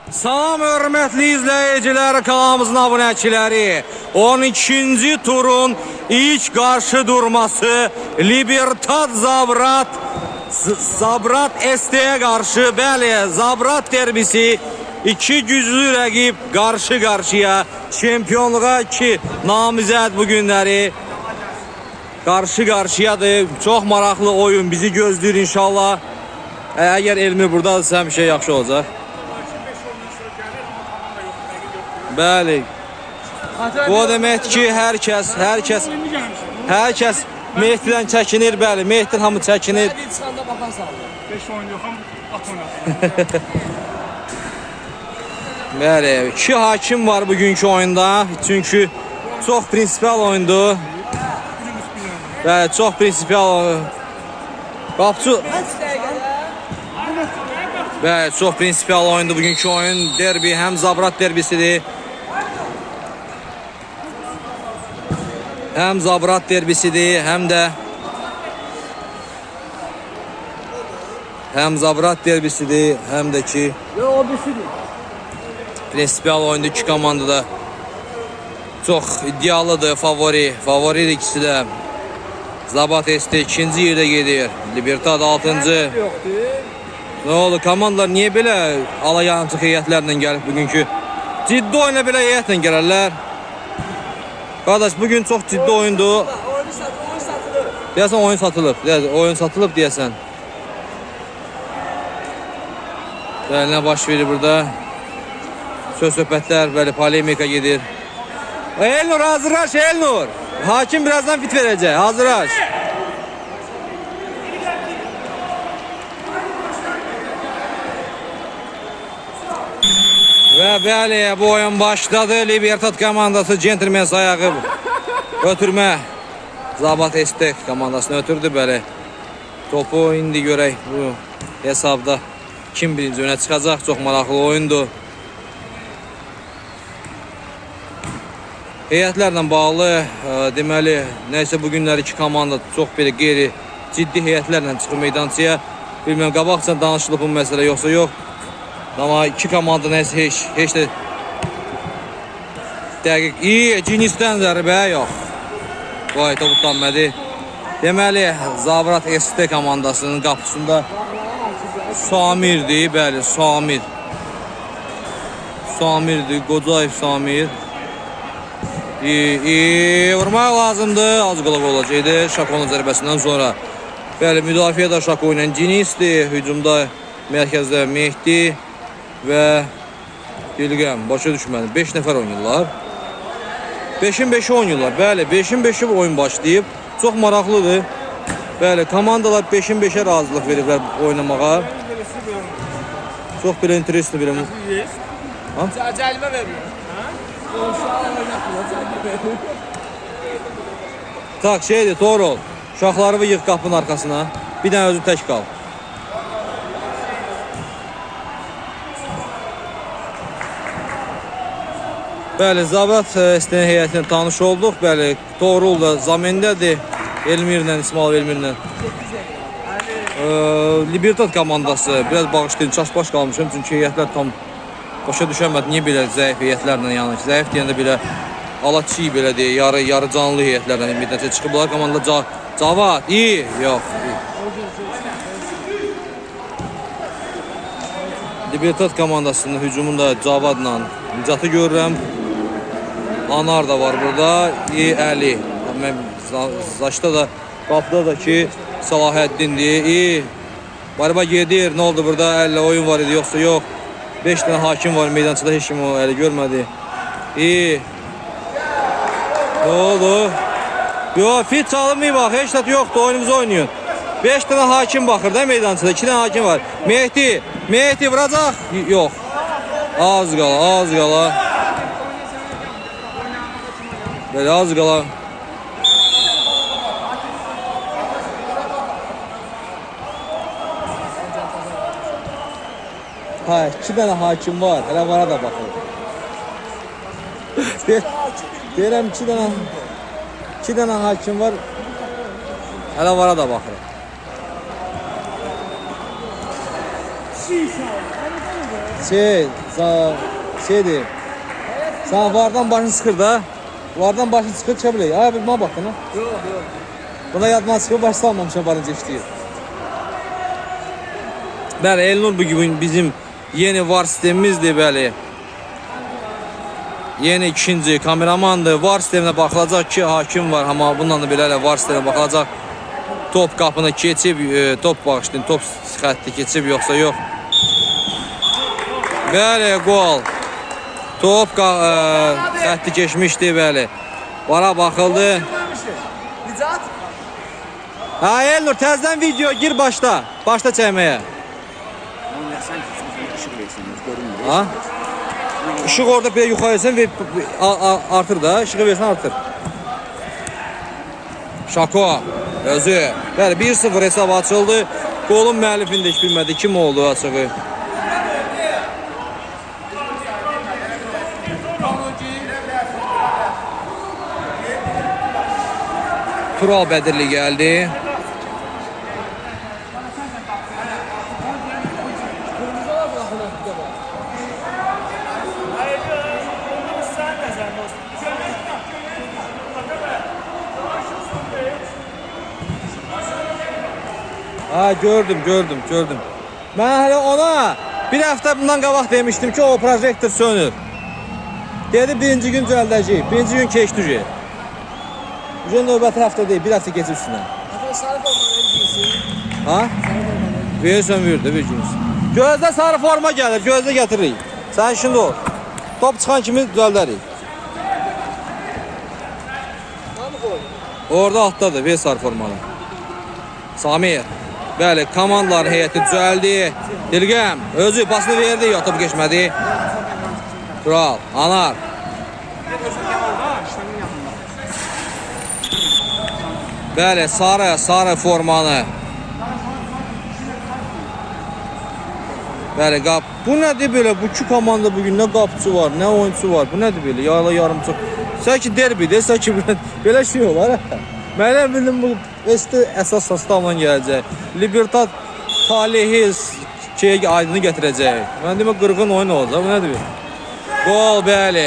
Salam hörmətli izləyicilər, kanalımızın abunəçiləri. 12-ci turun ilk qarşı durması Libertad Zabrat ST'ye qarşı. Bəli, Zabrat derbisi iki güclü rəqib qarşı-qarşıya. Çempionluğa iki namizəd bu günləri qarşı-qarşıyadır. Çox maraqlı oyun bizi gözləyir inşallah. Əgər Elmir buradadırsa bir şey yaxşı olacaq. Bəli. Bu demək ki, hər kəs Mehdidən çəkinir, bəli. Mehdidən hamı çəkinir. 5 oyun yox, at oynasın. Bəli, iki hakim var bugünkü oyunda. Çünki çox prinsipial oyundur. Bəli, çox prinsipial. Qapçı. Bəli, çox prinsipial oyundur bugünkü oyun. Derbi, həm Zabrat derbisidir. Həm Zabrat derbisidir, həm də Zabrat derbisidir, həm də ki prinsipial oyunda iki komanda da çox iddialıdır, favoridir ikisi də. Zabrat ST ikinci yerdə gedir, Libertad 6-cı. Nə oldu, komandalar niyə belə alayançıq heyətlərlə gəlib bugünkü? Ciddi oyuna belə heyətlə gələrlər. Qardaş, bugün çox ciddi oyundur. Deyəsən oyun satılıb. Oyun satılıb deyəsən. Bəli, nə baş verir burada? Söz-söhbətlər, bəli, polemika gedir. Elnur, hazırlaş Elnur. Hakim birazdan fit verəcək, hazırlaş. Və bəli, bu oyun başladı. Libertad komandası centilmen sayağı ötürmə. Zabrat ST komandasını ötürdü, bəli. Topu indi görək bu hesabda kim birinci önə çıxacaq. Çox maraqlı oyundur. Heyətlərlə bağlı deməli, nəysə bu günlər iki komanda çox belə qeyri-ciddi heyətlərlə çıxır meydançaya. Bilməm, qabaqca danışılıb bu məsələ yoxsa yox. Amma iki komanda nəysə heç də dəqiq. İyi, Cinisdən zərbə yox. Vay, topu tutanmədi. Deməli, Zabrat ST komandasının qapısında Samirdir, bəli, Samir. Samirdir, Qocayev Samir. Vurmaq lazımdır, az qolaq olacaqdı Şakonun zərbəsindən sonra. Bəli, müdafiədə Şako ilə Cinisdir, hücumda mərkəzdə Mehdi və Dilgəm, başa düşmədim. 5 nəfər oynayırlar. 5-in 5-i oynayırlar. Bəli, 5-in 5-i oyun başlayıb. Çox maraqlıdır. Bəli, komandalar 5-in 5-ə razılıq veriblər oynamağa. Çox belə interesli bir. Cəlimə veriyor. Tak, şeydir, doğru ol. Uşaqları yığ qapının arkasına. Bir dənə özün tək qal. Bəli, Zabrat ST heyətinə tanış olduq. Bəli, Toğrul da Zamendədir. Elmirlə, İsmail Elmirlə. Libertad komandası. Biraz bağışlayın, çaş-baş qalmışım. Çünki heyətlər tam başa düşəmədi. Niyə belə zəif heyətlərlə yanır? Zəif deyəndə belə alaçı belə deyək, yarı canlı heyətlərlə meydançaya çıxıblar. Komanda Cavad, iyi, yox. Libertad komandasının hücumunda Cavadla Nicatı görürəm. Anar da var burada. Əli. Zaşda da, qapıda da ki Salaheddindir. İyi. Barba gedir. Nə oldu burada? Əllə oyun var idi, yoxsa yox. 5 dənə hakim var meydançada, heç kim o əli görmədi. İyi. Nə oldu? Yox, fit çalınmıyor bax. Heç də yoxdur, oyunumuzu oynayın. 5 dənə hakim baxır da meydançada. 2 dənə hakim var. Mehdi vuracaq. Yox. Az qala. Belə az qala. Ha, 2 dənə hakim var. Hələ vara da baxır. Deyirəm 2 dənə hakim var. Hələ vara da baxır. şeydir. Sen vardan başını sıkır da. Vardan başını sıkır çebilir. Ay bir bana bak lan. Yok yok. Buna yadından sıkır baş salmamışam barınca işləyir. Bəli, Elnur bugün bizim yeni var sistemimizdir, bəli. Yeni ikinci kameramandır. Var sisteminə baxılacaq ki, hakim var. Amma bundan da belə var sisteminə baxılacaq. Top qapını keçib, top bağışlayın, top xətti keçib yoxsa yox. Bəli, gol. Top xətti keçmişdi, bəli. Vara baxıldı. Nicat. Ha, Elnur, təzdən video gir başla. Başla çəkməyə. Ha? Işıq orada bir yuxarısan ve artır da, ışığı versən artır. Şako, özü. Bəli, 1-0 hesab açıldı. Golun müəllifini də heç bilmədi, kim oldu açığı. Tural Bədirli gəldi. Ha, gördüm. Mən hələ ona bir həftə bundan qabaq demişdim ki, o projektor sönür. Dedi birinci gün düzəldəcək, birinci gün keçdi ki. Bugün növbəti həftə deyil, bir həftə keçib üstündən. Sarı formanın giysin. Ha? Verirsən verir də bir gün. Gözdə sarı forma gəlir, gözdə gətiririk. Sən şimdi ol. Top çıxan kimi düzəldərik. Orada altdadır, ver sarı formanı. Samir. Bəli, komandaların heyəti düzəldi. Dilgəm, özü pasını verdi, yox topu geçmədi. Tural, Anar. Bəli, sarı formanı. Bəli, qap. Bu nədir belə? Bu iki komanda bugün nə qapçı var, nə oyunçu var. Bu nədir belə? Yayla yarımçı. Sən ki derbidir, sən ki belə şey olar. Mənə bildim bu əsas sastavla gələcək. Libertad talihi aydını gətirəcək. Mən demə qırğın oyun olacaq. Bu nədir? Gol, bəli.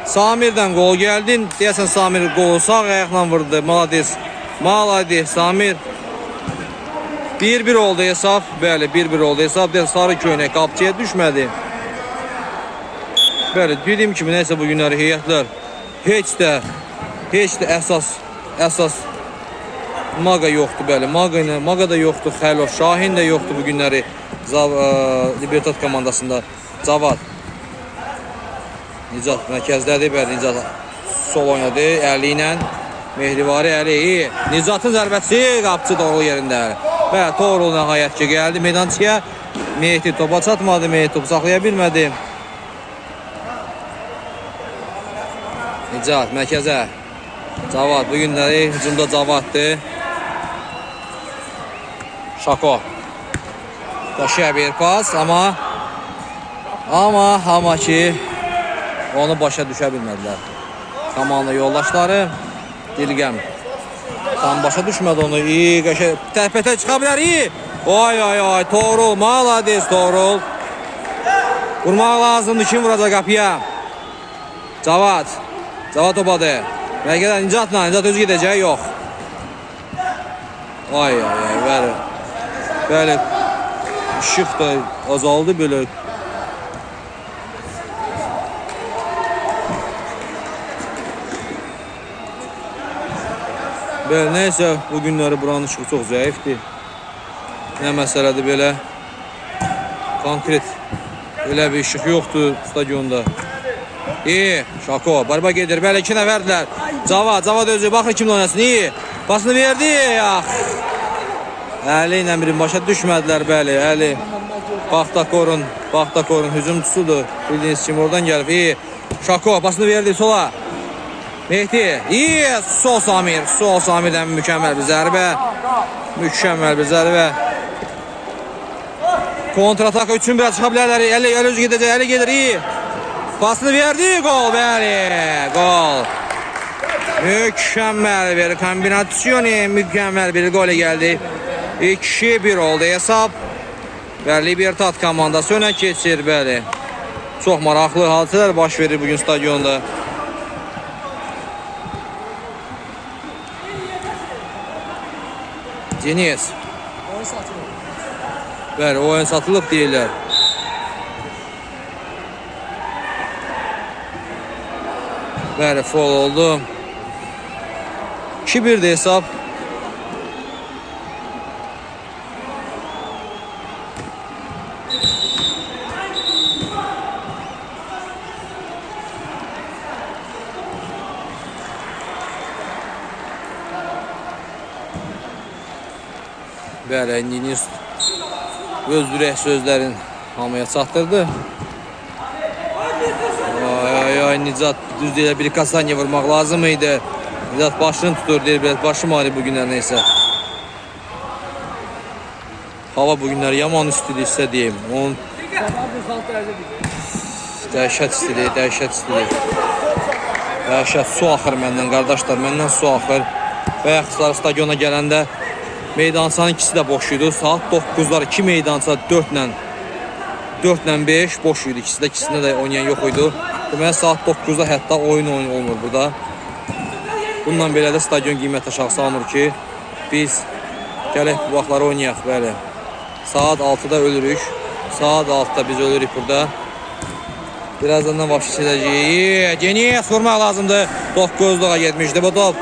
Samirdən gol gəldi. Deyəsən Samir qolu sağ ayaqla vurdu. Malades Samir. 1-1 oldu hesab. Bəli, 1-1 oldu hesab. Sarı köynək qapçıya düşmədi. Bəli, dediyim kimi nəysə bu günləri heyətlər heç də əsas Maqa yoxdur, bəli. Maqa da yoxdur, Xəlov Şahin də yoxdur bu günləri Libertad komandasında. Cavad. Nicat mərkəzdədir, bəli. Nicat sol oynadı, əli ilə. Mehrivari əli iyi. Nicatın zərbəsi qapçı doğru yerində. Bəli, Torul nəhayət ki gəldi meydançıya. Mehdi topa çatmadı, Mehdi topu saxlaya bilmədi. Nicat mərkəzə. Cavad bu günləri hücumda Cavaddır. Şako. Başa bir pas amma ki onu başa düşə bilmədilər. Komanda yoldaşları Dilgəm. Tam başa düşmədi onu. İyi qəşəng tərpətə çıxa bilər. İyi. Ay Torul, malades Torul. Vurmaq lazımdır. Kim vuracaq qapıya? Cavad topadı. Mərkəzə Nicat özü gedəcək, yox. Ay, bəli. İşıq da azaldı belə. Bəli, neysə, bu günləri buranın işığı çox zəifdir. Nə məsələdir belə. Konkret elə bir işıq yoxdur stadionda. İyi, Şako, barba gedir. Bəli, 2 nəfərdilər. Cavad özü, baxır kimlə oynasın. İyi, pasını verdi. Əli ilə birin başa düşmədilər, bəli. Əli, Baxtakorun hücumçusudur. Bildiyiniz kimi oradan gəlib. İyi, Şako, pasını verdi sola. Mehdi, iyi, sol Samirdən mükəmməl bir zərbə. Kontratak üçün biraz çıxa bilərlər. Əli özü gedəcək, Əli gedir, iyi. Pasını verdi, gol, bəli, gol. Mükəmməl bir kombinasyon, mükəmməl bir gol gəldi. 2-1 oldu hesab. Və Libertad komandası önə keçir, bəli. Çox maraqlı hadisələr baş verir bugün stadionda. Deniz. Oyun satılır. Bəli, oyun satılıb deyirlər. Bəli, foul oldu. 2-1 de hesab. Bəli, Deniz öz ürək sözlərin hamıya çatdırdı. Ay, Nicat düz deyil, bir kasanya vurmaq lazım idi. Nicat başını tutur, deyir, biraz başım ağrı bugünlər neysə. Hava bugünlər yaman istidir isə deyim. Onun dəhşət istidir, dəhşət istidir. Dəhşət, su axır məndən, qardaşlar, məndən su axır. Bayaq stadiona gələndə meydançanın ikisi də boş idi. Saat 9'lar 2 meydança 4 ilə 5 boş idi. İkisində də oynayan yox idi. Deməli saat 9'da hətta oyun olmur burada. Bununla belə də stadion qiymət aşağı salmır ki, biz gələk bu vaxtları oynayaq, bəli. Saat 6'da ölürük. Saat 6'da biz ölürük burada. Birazdan da baş edəcəyik. Deniz vurmaq lazımdır. 9'luğa getmişdi bu top.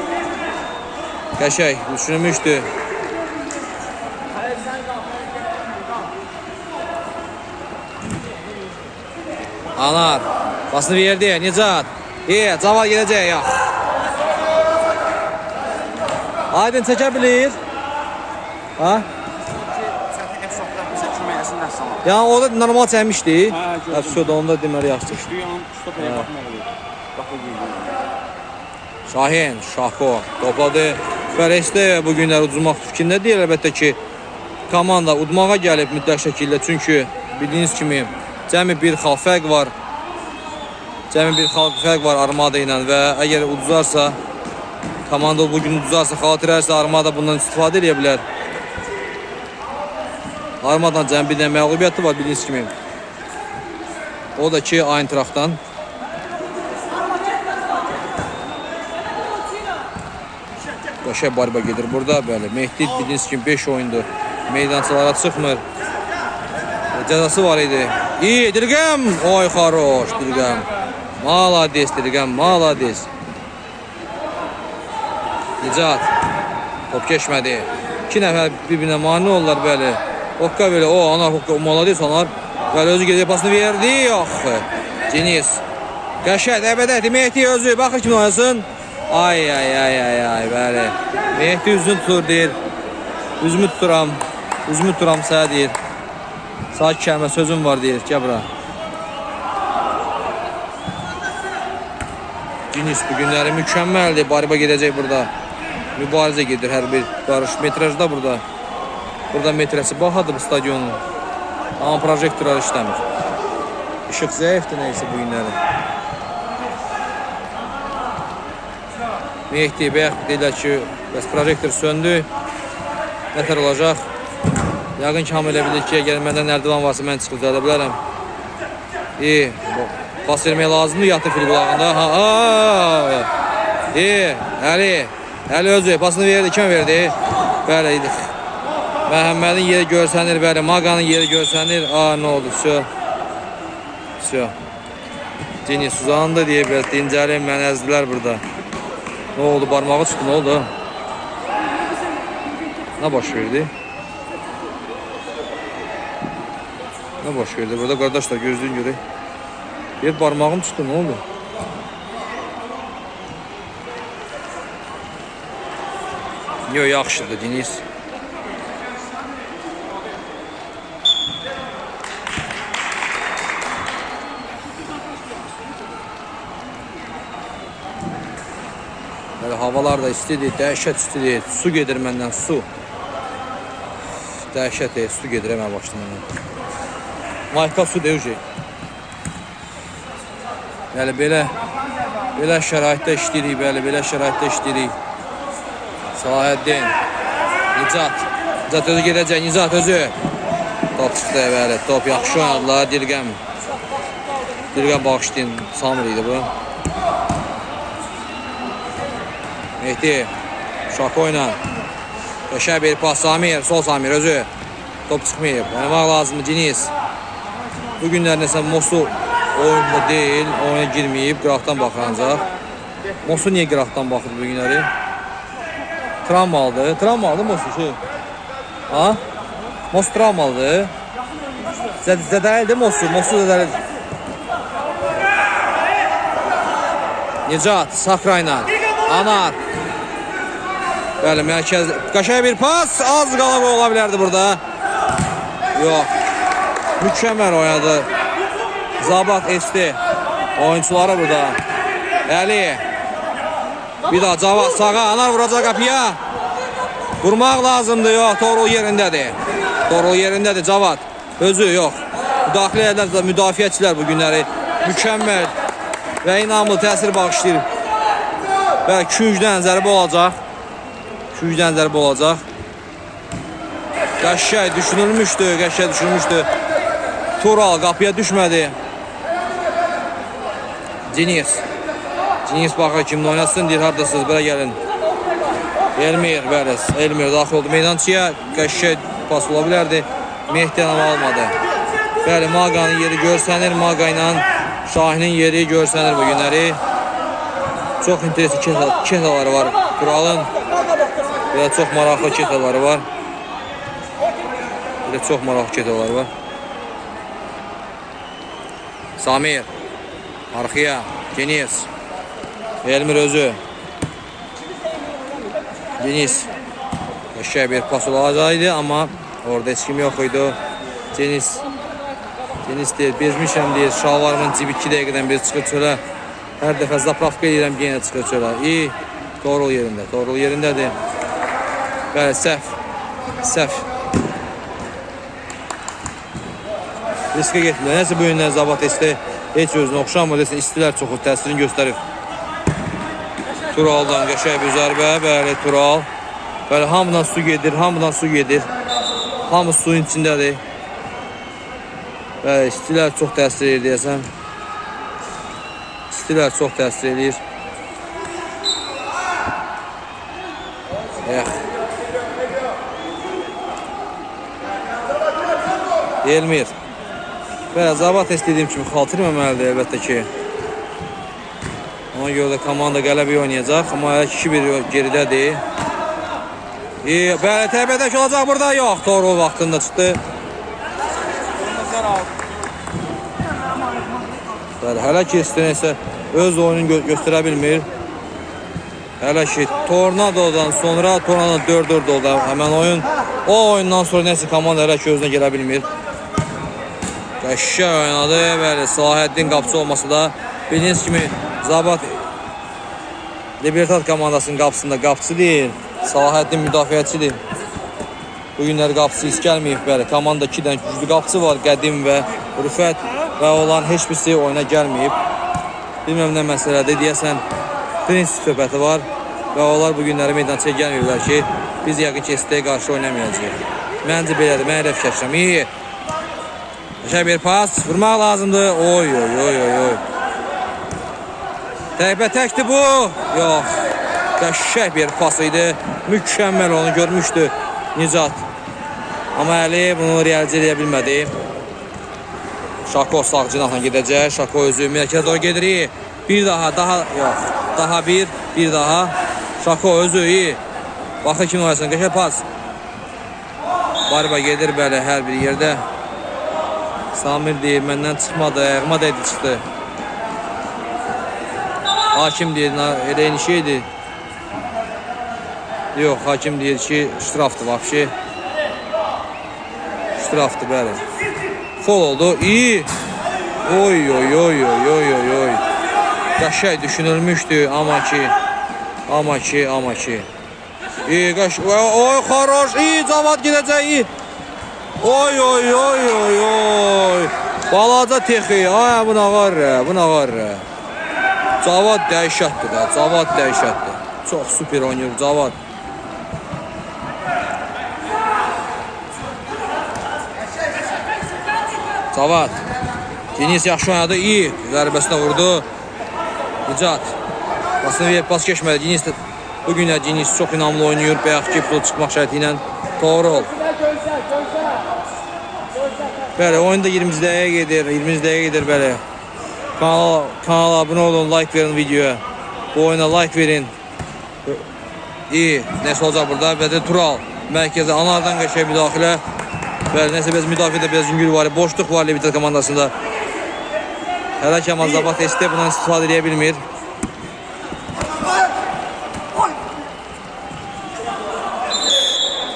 Qəşəng düşünülmüşdü. Anar basını verdi. Nicat. Caval gedəcək ya. Aydın çəkə bilir. Ha? Ya o da normal çəkmişdi. Əfsədə onda deməli yaxşı. Şahin, Şahko topladı. Fərəstə bu günlər uduzmaq fikrində deyil. Əlbəttə ki, komanda udmağa gəlib mütləq şəkildə. Çünki bildiyiniz kimi cəmi bir xal fərq var. Cəmi bir xal fərq var Armada ilə və əgər uduzarsa, komanda bugün uduzarsa, xatirərsə Armada bundan istifadə edə bilər. Armadan cəmi bir də məğlubiyyəti var bildiyiniz kimi. O da ki Eintrachtdan. Qəşəng barba gedir burada, bəli. Mehdi bildiyiniz kimi 5 oyundur. Meydançalara çıxmır. Cəzası var idi. İyi, Dilgəm. Oy, xaroş, Dilgəm. Malades, Dilgəm, malades. Nicat. Top keçmədi. 2 nəfər bir-birinə mani olurlar, bəli. Hokka belə, anar, hokka, malades, anar. Bəli, özü gedib pasını verdi. Yox, Deniz. Qəşəng, əbədədir. Mehdi özü, baxır kimi oynasın. Ay, bəli. Mehdi üzünü tutur, deyir. Üzümü tuturam, sənə deyir. Saat kəlmə sözüm var deyir, gəl bura. Deniz bu günləri mükəmməldir, barba gedəcək burada. Mübarizə gedir hər bir barış metrajda burada. Burada metrəsi bahadır bu stadionun. Amma projektorlar işləmir. İşıq zəifdir neysə bu günləri. Mehdi bəyək deyirlər ki, bəs projektor söndü. Nətər olacaq? Yəqin ki, hamı elə bilir ki, əgər məndə nərdivan varsa, mən çıxıb düzəldə bilərəm. İyi, pas vermək lazımdır, yatır fil qulağında. İyi, Əli özü, pasını verdi, kim verdi? Bəli, idik. Məhəmmədin yeri görsənir, bəli, Maqanın yeri görsənir. Nə oldu, sö. Deniz uzandı deyə biraz dincəlim, mən əzdilər burada. Nə oldu, barmağı çıxdı, nə oldu? Nə baş verdi? Nə baş verdi? Burada qardaşlar gözlüyün görək. Bir barmağım çıxdı, nə oldu? Yox, yaxşıdır, Deniz. Havalar da istidir, dəhşət istidir. Su gedir məndən, su. Dəhşət su gedir hemen başlayın. Mayka su deyəcək. Yəni belə şəraitdə işləyirik, belə şəraitdə işləyirik. Salahiddin, Nicat özü gedəcək, Nicat özü. Top çıxdı, bəli, top yaxşı oynadılar, Dirqə bağışlayın, Samir idi bu. Mehdi, Şako ilə. Qəşəng bir pas, Samir, sol Samir özü. Top çıxmayıb, oynamaq lazımdır Deniz. Bu günlər nəsə Mosu oyunda deyil, oyuna girməyib, qıraqdan baxır ancaq. Mosu niyə qıraqdan baxır bu günləri? Travmalıdır Mosu şey. Ha? Mosu travmalıdır. Zədəldir Mosu zədəldir. Nicat, Sakra ilə. Anar. Bəli, mərkəz. Qəşəng bir pas, az qala gol ola bilərdi burada. Yox. Mükəmməl oynadı. Zabat Esti. Oyuncuları burada. Əli. Bir daha Cavad sağa. Anar vuracaq qapıya. Vurmaq lazımdır. Yox. Torul yerindədir. Torul yerindədir Cavad. Özü yox. Müdaxilə edilər müdafiəçilər bu günləri. Mükəmməl və inamlı təsir bağışlayır. Və küncdən zərbə olacaq. Qəşəng düşünülmüşdü. Tural qapıya düşmədi. Deniz baxır kimdə oynasın, deyir haradasınız, belə gəlin. Elmir daxil oldu meydançıya. Qəşəng pas ola bilərdi. Mehdi amma almadı. Bəli, Maqanın yeri görsənir. Maqa ilə Şahinin yeri görsənir bu günləri. Çox interesli ketaları var Turalın. Belə çox maraqlı ketaları var. Samir. Arxaya. Deniz. Elmir özü. Deniz. Qəşəng bir pas olacaqdı, amma orada heç kim yox idi. Deniz deyir, bezmişəm deyir, şalvarımın cibi 2 dəqiqədən bir çıxır çölə. Hər dəfə zapravka edirəm, yenə çıxır çölə. İyi, Torul yerindədir. Bəli, səhv. Riskə getmirlər. Nəsə bu yöndən Zabat Esti heç özünə oxşanmır. Desin, istilər çoxu təsirini göstərir. Turaldan qəşəng bir zərbə. Bəli, Tural. Bəli, hamıdan su gedir. Hamı suyun içindədir. Bəli, istilər çox təsir edir deyəsən. Elmir. Bəli, Zabat istədiyim kimi xaltırməməlidir əlbəttə ki. Ona görə də komanda qələbə oynayacaq, amma 2-1 geridədir. Bəli, təbəədək olacaq burada, yox. Torul vaxtında çıxdı. Bəli, hələ ki istəyirsə öz oyununu göstərə bilmir. Hələ ki Tornadodan sonra 4-4 oldu həmən oyun. O oyundan sonra nəsə komanda hələ ki özünə gələ bilmir. Qəşəng oynadı. Bəli, Salaheddin qapısı olmasa da bildiğiniz kimi Zabat Libertad komandasının qapısında qapısı deyil. Salaheddin müdafiəçidir. Bu günlər qapısı hiç gəlməyib. Bəli, komanda 2 dənə güclü qapısı var. Qədim və Rüfət və olan heç birisi oyuna gəlməyib. Bilməm nə məsələdir. Deyəsən prinsip söhbəti var və onlar bu günləri meydançaya gəlməyiblər ki, biz yəqin ki ST-yə qarşı oynamayacağıq. Məncə belədir. Mən elə fikirləşirəm. İyi. Qəşəng bir pas. Vurmaq lazımdır. Oy. Təkdir bu. Yox. Qəşəng bir pas idi. Mükəmməl onu görmüşdü Nicat. Amma Əli bunu realizə edə bilmədi. Şako sağ cinahla gedəcək. Şako özü mərkəzə doğru gedir. Bir daha. Yox. Bir daha. Şako özü iyi. Baxın kim oynasın. Qəşəng pas. Barba gedir bəli hər bir yerdə. Samir deyir, məndən çıxmadı, ayağıma dəydi çıxdı. Hakim deyir, elə eyni şeydir. Yox, hakim deyir ki, ştrafdır vəbşi. Ştrafdır, bəli. Fol oldu, iyi. Oy. Qəşəng düşünülmüşdü, amma ki. İyi, qəşəng. Oy, xaroş, iyi, Cavad gedəcək, iyi. Oy. Balaca texi. Ay, bu nə var? Cavad dəhşətdir də. Çox super oynayır Cavad. Deniz yaxşı oynadı, iyi zərbəsinə vurdu. Nicat. Aslında bir pas keçmədi. Deniz bu gün də Deniz çox inamlı oynayır. Bayaqki futbol çıxmaq şərti ilə doğru ol. Bəli, oyunda 20 dəqiqə gedir. 20 dəqiqə gedir bəli. Kanala abunə olun, like verin videoya. Bu oyuna like verin. İyi. Nəsə olacaq burada? Və də Tural. Mərkəzə anardan qəşəng müdaxilə. Bəli, nəsə biraz müdafiədə biraz yüngül var. Boşluq var Levitat komandasında. Hələ ki Zabat ST bundan istifadə edə bilmir.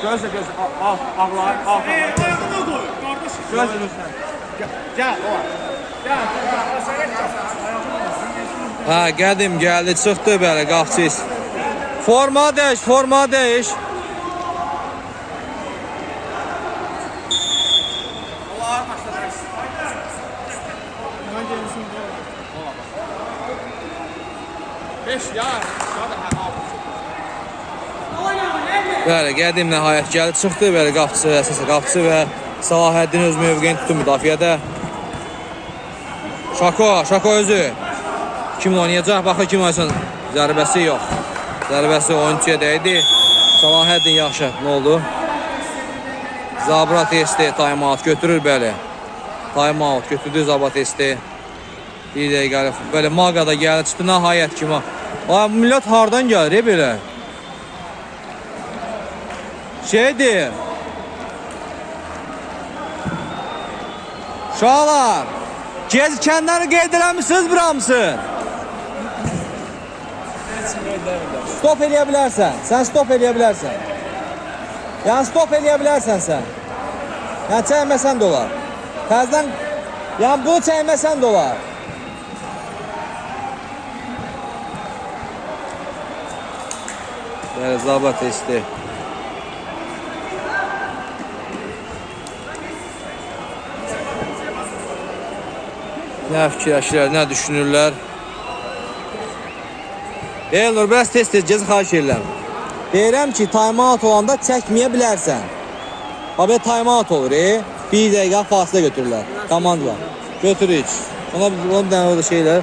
Gözlə. Ağlar. Gözlə. Gəl, o var. Ha, gəldi, çıxdı bəli, qapçız. Forma dəyiş. Bəli, Qədim nəhayət gəldi, çıxdı bəli qapçı, əsas qapçı və Salaheddin öz mövqeyini tutdu müdafiədə. Şako özü. Kim oynayacaq? Baxır kim oynasın. Zərbəsi yox. Zərbəsi oyuncuya dəydi. Salaheddin yaxşı. Nə oldu? Zabrat ST time-out götürür bəli. Time-out götürdü Zabrat ST. Bir dəqiqə belə Magada gəldi, çıxdı nəhayət kimi. Ay millət hardan gəlir belə? Şeydir. Uşaqlar, gezkənləri qeyd eləmişsiniz buramısın? Stop eləyə bilərsən. Sən stop eləyə bilərsən. Yəni stop eləyə bilərsən sən. Yəni çəkməsən də olar. Təzdən, yəni bunu çəkməsən də olar. Bəli, Zabat ST. Nə fikirləşirlər, nə düşünürlər? Elnur, biraz tez-tez gez xahiş edirəm. Deyirəm ki, time-out olanda çəkməyə bilərsən. Abi time-out olur, bir dəqiqə fasilə götürürlər. Komandalar. Götürük. Ona bir dənə orada şeylər.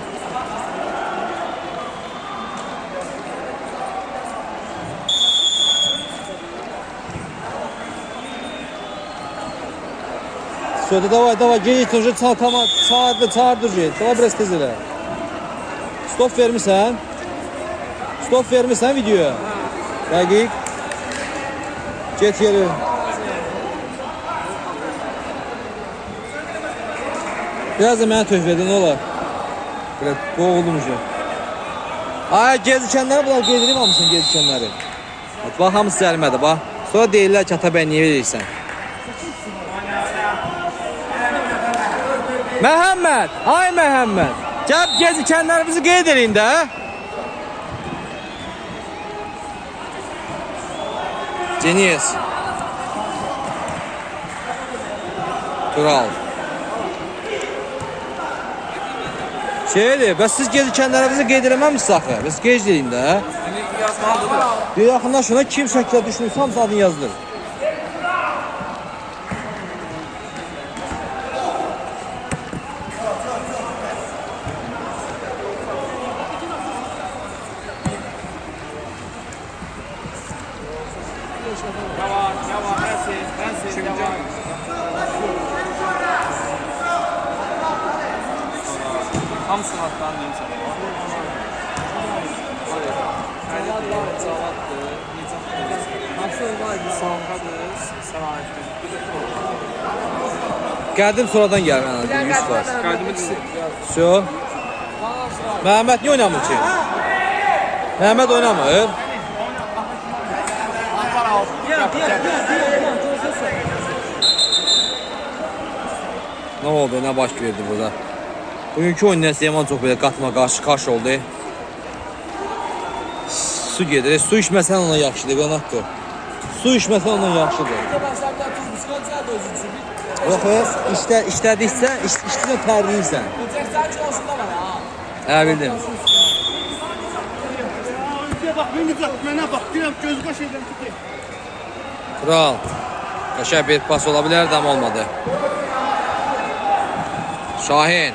Söyle, davay, geyik, уже çağırdır, davay biraz tez elə. Stop vermişsən. Stop vermişsən videoya. Dəqiq. Get yeri. Biraz da mənə tövh verdin, nə olar? Belə boğuldum ki. Ay, gezikənləri bunlar qeyd edib hamısını gezikənləri. Bax, hamısı gəlmədi, bax. Sonra deyirlər ki, Atabəy niyə verirsən? Məhəmməd, ay Məhəmməd. Gəl gezikənlərimizi qeyd edin də. Deniz. Tural. Şeydir, bəs siz gezikənlərimizi qeyd eləməmişsiniz axı. Biz qeyd edin də. Bir yaxından şuna kim şəkildə düşünürsə, hamısı adını yazılır. Hamısını atdan deyim sənə. Cavaddır, Nicatdır, Nasıl vardı, Salqadır, Səlahiddin. Qədim sonradan gəlmən lazım, 100%. Qədimi dizi. Şu. Məhəmməd niyə oynamır ki? Məhəmməd oynamır. Nə oldu, nə baş verdi burada? Bugünkü oyun nəsə yaman çox belə qatma qarşı oldu. Su gedir, su içməsən ona yaxşıdır, qonaqdır. Su içməsən ona yaxşıdır. Yox, işlədiksə, işlədiksə tərliyirsən. Hə, bildim. Bak, mənə bax, deyirəm, gözü baş edirəm ki. Kral. Qəşəng bir pas ola bilərdi, amma olmadı. Şahin.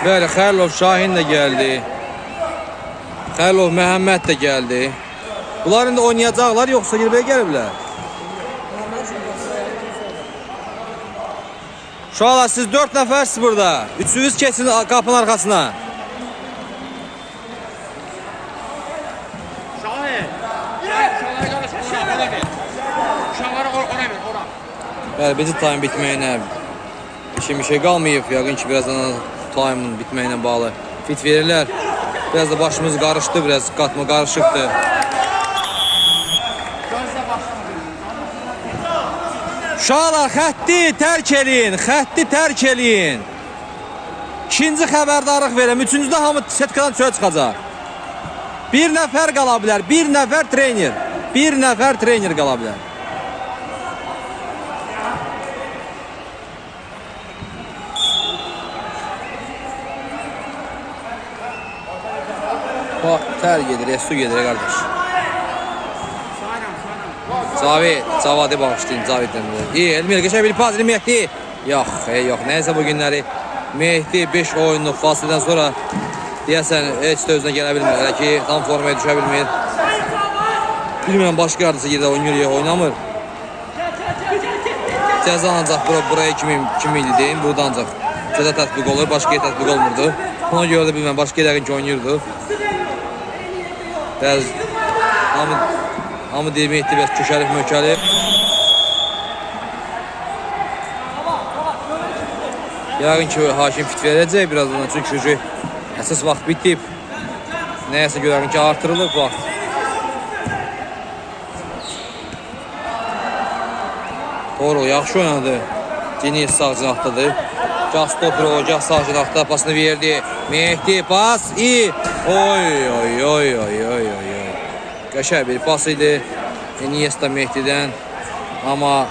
Böyle Xəlilov Şahin də gəldi. Xəlilov Məhəmməd də gəldi. Bunlar indi oynayacaqlar yoxsa girməyə gəliblər? Uşaqlar siz 4 nəfərsiniz burada. Üçünüz keçin qapının arxasına. Şahin. Uşaqlara qarşı ora ver. Uşaqlara ora ver, ora. Bəli, birinci time bitməyinə bir şey qalmayıb. Yəqin ki, birazdan time'ın bitməyinə bağlı fit verirlər. Biraz da başımız qarışdı, biraz qatma qarışıqdır. Uşaqlar, xətti tərk eləyin, xətti tərk eləyin. İkinci xəbərdarlıq verəm, üçüncüdə hamı setkadan çölə çıxacaq. Bir nəfər qala bilər, bir nəfər trener. Bir nəfər trener qala bilər. Bax, tər gedir, su gedir, qardaş. Cavadi bağışlayın, Caviddən. İyi, Elmir, geçə bir pas, Mehdi. Yox, yox, nəyəsə bu günləri Mehdi 5 oyunluq fasilədən sonra deyəsən, heç də özünə gələ bilmir. Hələ ki, tam formaya düşə bilmir. Bilmirəm, başqa yardımcı yerdə oynayır, oynamır. Cəza ancaq buraya kimi idi deyin, burada ancaq cəza tətbiq olur, başqa yer tətbiq olmurdu. Ona görə də bilməm, başqa yerlərin ki oynayırdı. Bəzi hamı deyir Mehdi bəs köşəlib, mökəlib. Yəqin ki, hakim fit verəcək birazdan, çünki əsas vaxt bitib. Nəyəsə görərin ki, artırılıb vaxt. Doğru, yaxşı oynadı. Deniz sağ cinahdadır. Gah stoper o, gah sağ cinahda pasını verdi. Mehdi pas, iyi. Oy. Qəşəng bir pas idi. Iniesta Mehdi'dən. Amma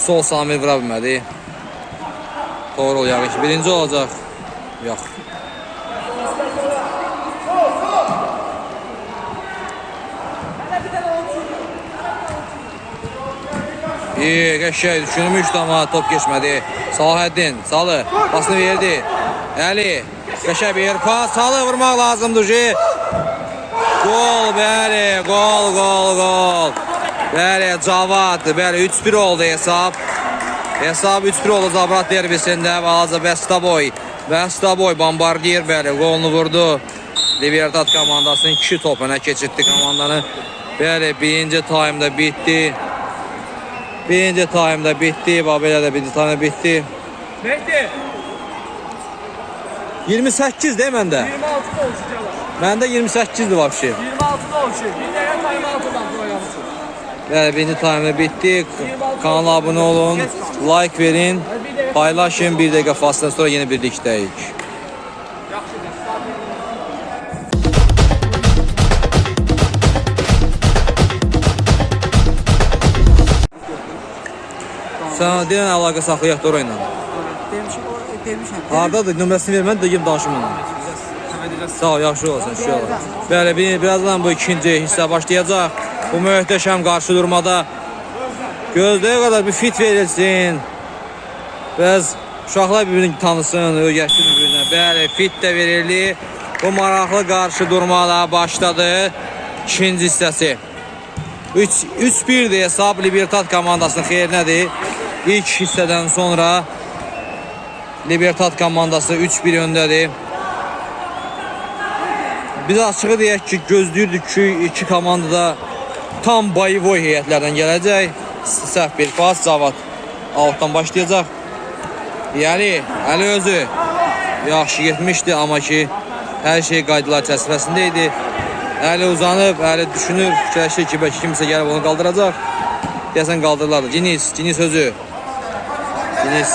sol Samir vura bilmədi. Doğru, yəqin ki, birinci olacaq. Yox. İyi, qəşəng düşünmüşdü, amma top geçmədi. Salaheddin, Salı, pasını verdi. Əli, qəşəng bir pas, Salı vurmaq lazımdır ki. Gol, bəli, gol. Bəli, Cavad, bəli, 3-1 oldu hesab. Hesab 3-1 oldu Zabrat derbisində. Valaca Bəstaboy, Bombardier, bəli, golunu vurdu. Libertad komandasının 2 topuna keçirdi komandanı. Bəli, birinci time'da bitdi. Birinci time'da bitdi. Belə də birinci time'da bitdi. Mehdi. 28 değil məndə? 26'da oluşacaqlar. Məndə 28'dir vəbşi. 26'da oluşuyor. Bir de time altıdan programısı. Bəli, birinci time'da bitdi. Kanala abunə olun, like verin, paylaşın. Bir dəqiqə fasilədən sonra yeni birlikdəyik. Sən deyən əlaqə saxlayaq da orayla. Demişəm. Hardadır? Nömrəsini ver, mən də deyim danışım onunla. Sağ ol, yaxşı olsun, inşallah. Bəli, birazdan bu ikinci hissə başlayacaq. Bu möhtəşəm qarşı durmada gözləyə qədər bir fit verilsin. Bəz uşaqlar bir-birini tanısın, öyrəşsin bir-birinə. Bəli, fit də verildi. Bu maraqlı qarşı durmalar başladı. İkinci hissəsi. 3-1'dir hesab Libertad komandasının xeyrinədir. İlk hissədən sonra Libertad komandası 3-1 öndədir. Biz açığı deyək ki, gözləyirdik ki, iki komanda da tam boyvoy heyətlərdən gələcək. Səhv bir pas, Cavad altdan başlayacaq. Əli özü yaxşı getmişdi, amma ki, hər şey qaydalar çərçivəsində idi. Əli uzanıb, Əli düşünür, fikirləşir ki, bəlkə kimsə gəlib onu qaldıracaq. Deyəsən qaldırırlar. Deniz özü. Deniz.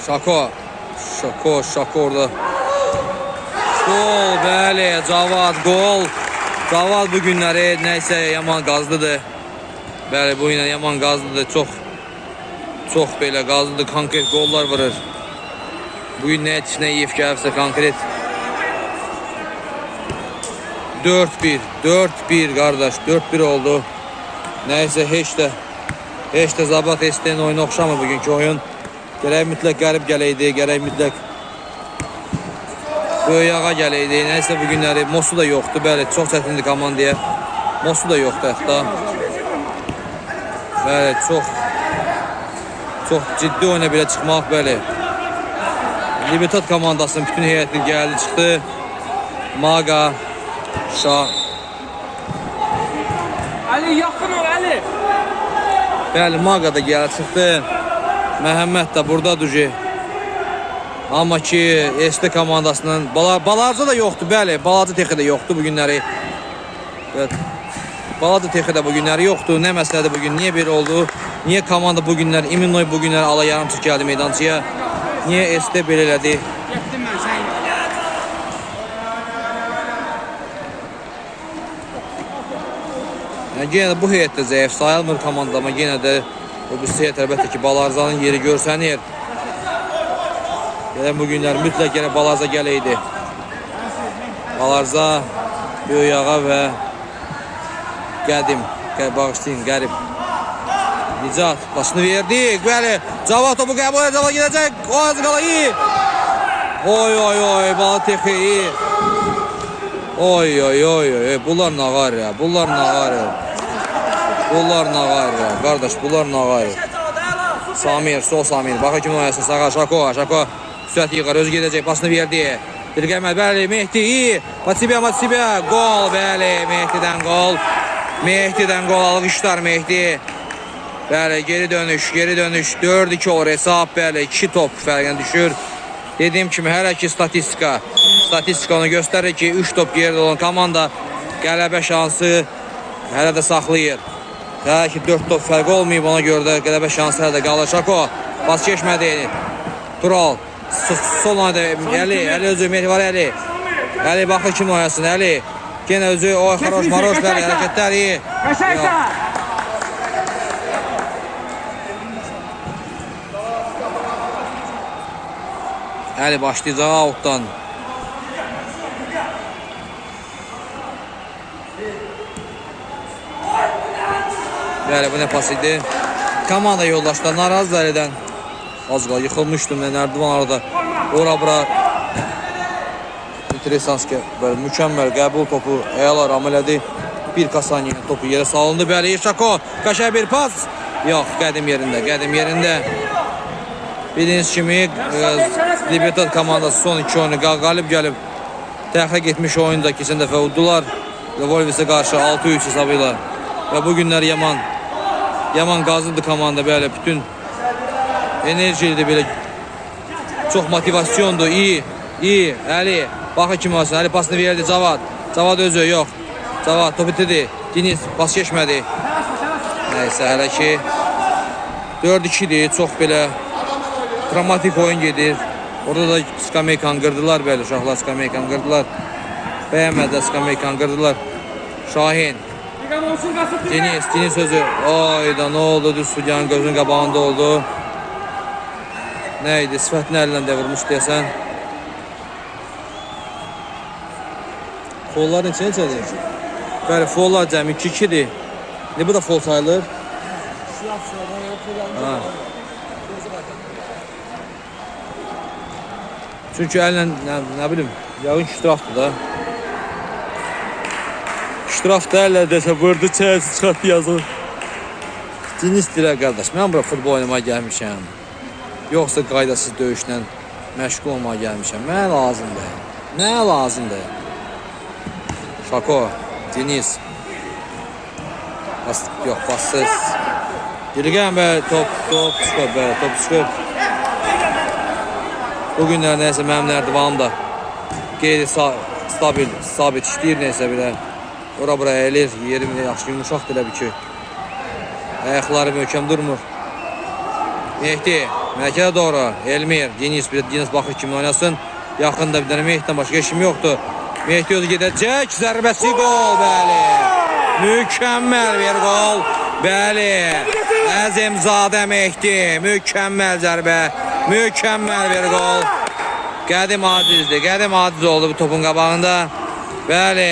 Şako orada. Gol, bəli, Cavad, gol. Cavad bu günləri nəysə yaman qazlıdır. Bəli, bu günlər yaman qazlıdır. Çox belə qazıdır, konkret qollar vurur. Bugün nə etişinə yiyib gəlibsə konkret. 4-1, 4-1 qardaş, 4-1 oldu. Nəysə heç də Zabat ST'nin oyunu oxşamır bugünkü oyun. Gərək mütləq qərib gələydi, gərək mütləq böyük ağa gələydi. Nəysə bugünləri Mosu da yoxdur, bəli, çox çətindir komandaya. Mosu da yoxdur hətta. Bəli, çox ciddi oyuna belə çıxmaq, bəli. Libertad komandasının bütün heyəti gəldi, çıxdı. Maga, Şah. Ali yaxın ol Ali. Bəli, Maga da gəldi, çıxdı. Məhəmməd də buradadır ki. Amma ki, ST komandasının Balarca da yoxdur, bəli. Balaca texi də yoxdur bu günləri. Evet. Balaca texi də bu günləri yoxdur. Nə məsələdir bugün? Niyə belə oldu? Niyə komanda bu günlər, İminoy bu günlər ala yarımçıq gəldi meydançıya? Niyə ST belə elədi? Getdim mən sən. Yəni, yenə də bu heyətdə zəif sayılmır komanda, amma yenə də o bir heyət əlbəttə ki, Balarzanın yeri görsənir. Yəni, bu günlər mütləq yenə Balarza gələydi. Balarza, böyük ağa və Qədim, bağışlayın, qərib. Nicat, başını verdik, bəli. Cavad topu qəbul edir, Cavad gedəcək. O azı qala iyi. Oy, bala texi iyi. Oy, bunlar nağar ya, bunlar nağar ya. Bunlar nağar ya, qardaş, bunlar nağar ya. Samir, sol Samir, baxı kimi oynasın, sağa, Şako. Süət yığar, özü gedəcək, pasını verdi. Bilgəməd, bəli, Mehdi iyi. Matsibya, gol, bəli, Mehdidən gol. Mehdidən qol alqışlar Mehdi. Bəli, geri dönüş. 4-2 olur hesab, bəli, 2 top fərqən düşür. Dediyim kimi, hələ ki statistika onu göstərir ki, 3 top geride olan komanda qələbə şansı hələ də saxlayır. Hələ ki 4 top fərqi olmayıb, ona görə də qələbə şansı hələ də qalır. Şako, pas keçmədi. Tural, sol oynadı, Əli özü, Mehdi var Əli. Əli, baxır kim oynasın, Əli. Yenə özü, o xaroş, bəli, hərəkətlər iyi. Əli başlayacaq outdan. Bəli, bu nə pas idi? Komanda yoldaşlar narazı Əlidən. Az qala yıxılmışdım, Nərdivan arada. Ora-bura. Interesanski, böyle mükemmel qəbul topu Əyalar amələdi. Bir kasaniyə topu yerə salındı. Bəli, Şako, qəşəng bir pas. Yox, qədim yerində. Bildiğiniz kimi Libertad komandası son 2 oyunu qalib gəlib. Təxirə getmiş oyunda keçən dəfə uddular. Wolves'e qarşı 6-3 hesabıyla. Və bu günlər Yaman qazıldı komanda, belə bütün enerjilidir, belə çox motivasyondur, iyi. Əli, baxı kimi olsun, Əli pasını verdi, Cavad özü, yox. Cavad top itirdi, Deniz pas keçmədi. Nəysə, hələ ki 4-2'dir, çox belə dramatik oyun gedir. Orada da skameykanı qırdılar, belə uşaqlar skameykanı qırdılar. Bəyənmədilər, skameykanı qırdılar. Şahin, Deniz sözü. Ayda, nə oldu? Düz Sudyanın gözünün qabağında oldu. Nəydi? Sifətini əlindən devirmiş deyəsən. Follar neçədir? Bəli, follar cəmi 2-2'dir. Bu da fol sayılır? Çünki əllə, nə bilim, yağın iştirafdır da. İştirafda əllə desə, vurdu, çəyəsi çıxartdı yazır. Deniz dirək qardaş, mən bura futbol oynamaya gəlmişəm. Yoxsa qaydasız döyüşlə məşğul olmaya gəlmişəm. Mənə lazımdır. Şako, Deniz. Yox, bassız. Dirgən və top çıxıb. Bugünlər nəyəsə mənim Nərdivanım da qeyri sabit işləyir nəyəsə belə. Ora-bura əyilir, yerim yaxşı yumuşaqdır elə bir ki. Ayaqları möhkəm durmur. Mehdi, Mələkə də doğru. Elmir, Deniz baxır kimi oynasın. Yaxında bir dənə Mehdidən başqa işim yoxdur. Mehdi özü gedəcək, zərbəsi gol, bəli. Mükəmməl bir gol. Bəli, Əzimzadə Mehdi, mükəmməl zərbə, mükəmməl bir gol. Qədim aciz oldu bu topun qabağında. Bəli,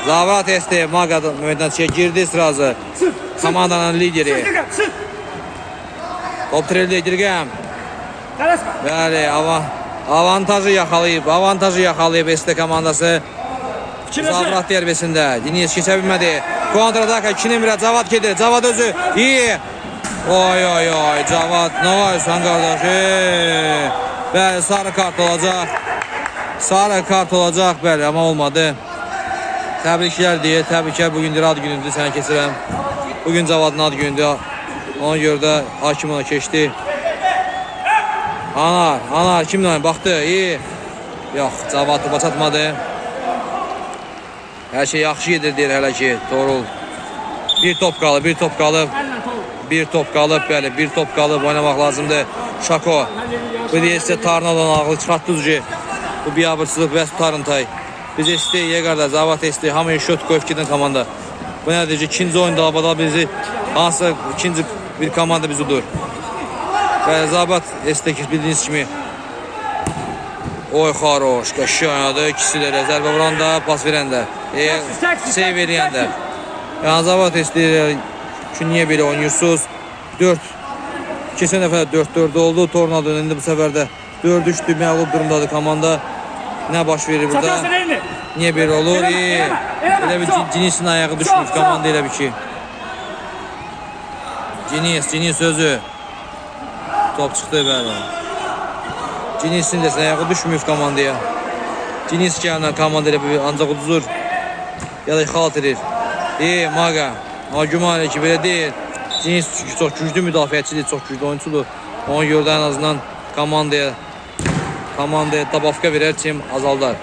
Zavrat Esti Maqa meydançaya girdi sırası. Komandanın lideri. Top trelli Dirgəm. Bəli, avantajı yaxalayıb Esti komandası. Zavrat derbisində Diniz keçə bilmədi. Kontradaka 2 nömrə Cavad gedir. Cavad özü iyi. Oy Cavad nə varsan qardaşı? Bəli, sarı kart olacaq. Sarı kart olacaq bəli, amma olmadı. Təbriklər deyə, təbriklər, bugün ad günüdür, sənə keçirəm. Bugün Cavadın ad günüdür. Ona görə də hakim ona keçdi. Anar kimlə baxdı? İyi. Yox, Cavad topa çatmadı. Hər şey yaxşı gedir deyir hələ ki, Torul. Bir top qalıb. Bəli, bir top qalıb, oynamaq lazımdır. Şako. Bu deyəsə Tarnadan ağlı çıxartdı ki, bu biabırsızlıq və Tarıntay. Biz istəyiyə qarda, Zavat istəyiyə, hamıya şut qoyub gedən komanda. Bu nədir ki, ikinci oyunda abadal bizi, hansısa ikinci bir komanda bizi udur. Bəli, Zavat istəyiyə bildiyiniz kimi. Oy, xaroş, qəşki oynadı, ikisi də zərbə vuran da, pas verən də. Seyv eləyən də. Yəni, Zavat istəyir ki, niyə belə oynuyorsunuz? 4. Keçən dəfə 4-4 oldu. Tornado indi bu səfər də 4-3-dür, məğlub durumdadır komanda. Nə baş verir burada? Niyə belə olur? Elə bir Cinisin ayağı düşmüş komanda elə bir ki. Cinis özü. Top çıxdı bəli. Cinisin desən ayağı düşmüş komandaya. Cinis gələn komanda elə bir ancaq uduzur. Ya da xalt edir. Maqa. Güman ki, belə deyil. Cinis çox güclü müdafiəçidir, çox güclü oyuncudur. Ona görə də ən azından komandaya tabafka verər, kim azaldar.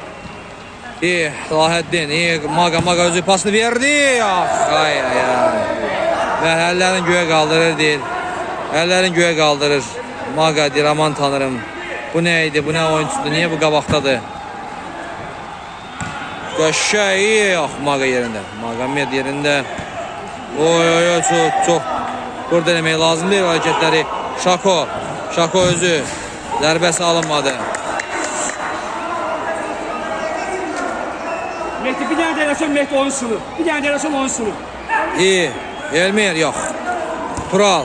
Salaheddin, Maqa özü pasını verdi. Və əllərini göyə qaldırır deyir. Əllərini göyə qaldırır. Maqa deyir, aman tanırım. Bu nə idi, bu nə oyuncudur, niyə bu qabaqdadır? Qəşəy, Maqa yerində. Maqamed yerində. Çox burada eləmək lazım deyil hərəkətləri. Şako özü. Zərbəsi alınmadı. Mehdi bir dənə deyəsən Mehdi oyun sınır. İyi. Elmir, yox. Tural.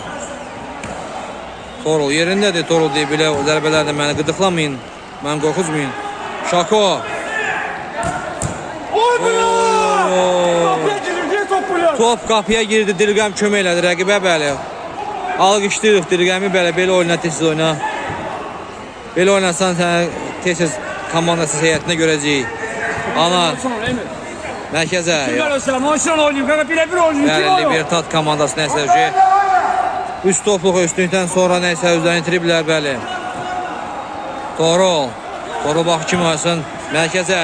Torul yerindədir. Torul deyib belə zərbələrdə məni qıdıqlamayın. Mən qorxuzmayın. Şako. Top qapıya girdi. Dirgəm kömək elədi. Rəqibə bəli. Alqışdırıq Dirgəmi belə oyna, tez oyna. Belə oynasan sənə tez komandası heyətinə görəcəyik. Ana. Mərkəzə. Bəli, Libertad komandası nəsə ki. Üst topluq üstünlükdən sonra nəsə özlərini itiriblər bəli. Torul bax kim olsun. Mərkəzə.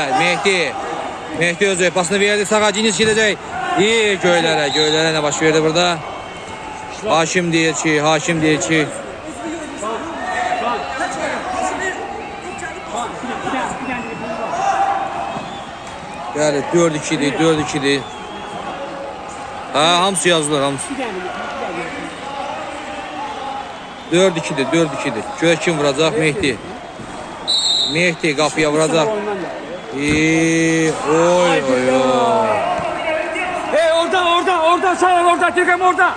Mehdi özü pasını verdi. Sağa Ciniz gedəcək. İyi göylərə nə baş verdi burada? Hakim deyir ki. Bəli, 4-2'dir. Hamısı yazılır, hamısı. 4-2'dir. Görək kim vuracaq? Mehdi qapıya vuracaq. Oy. Orada sağ orada, Dirgəm orada.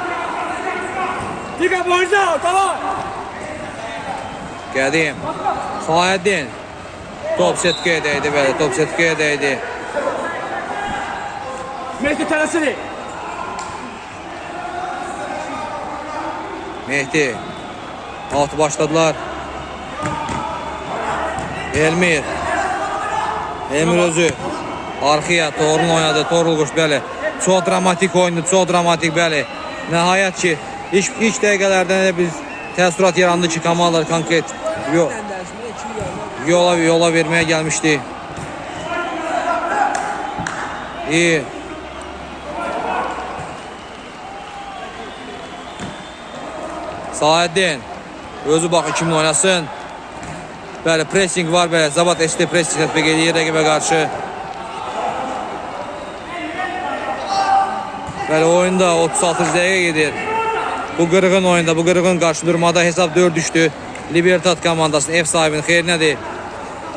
Dirgəm orada, tamam. Qədim. Salaheddin. Top setkəyə dəydi bəli, Mehdi tələsidir. Mehdi. Altı başladılar. Elmir özü. Arxıya Torun oynadı. Torulquş bəli. Çox dramatik oyundu, bəli. Nəhayət ki, ilk dəqiqələrdən biz təəssürat yarandı ki, komandalar konkret yola verməyə gəlmişdi. İyi. Salaheddin özü baxın kimlə oynasın. Bəli, pressing var belə. Zavat ST pressing tətbiq edir rəqibə qarşı. Bəli, oyunda 36 dəqiqə gedir. Bu qırğın oyunda, bu qırğın qarşı durmada hesab 4 düşdü. Libertad komandasının ev sahibinin xeyrinədir.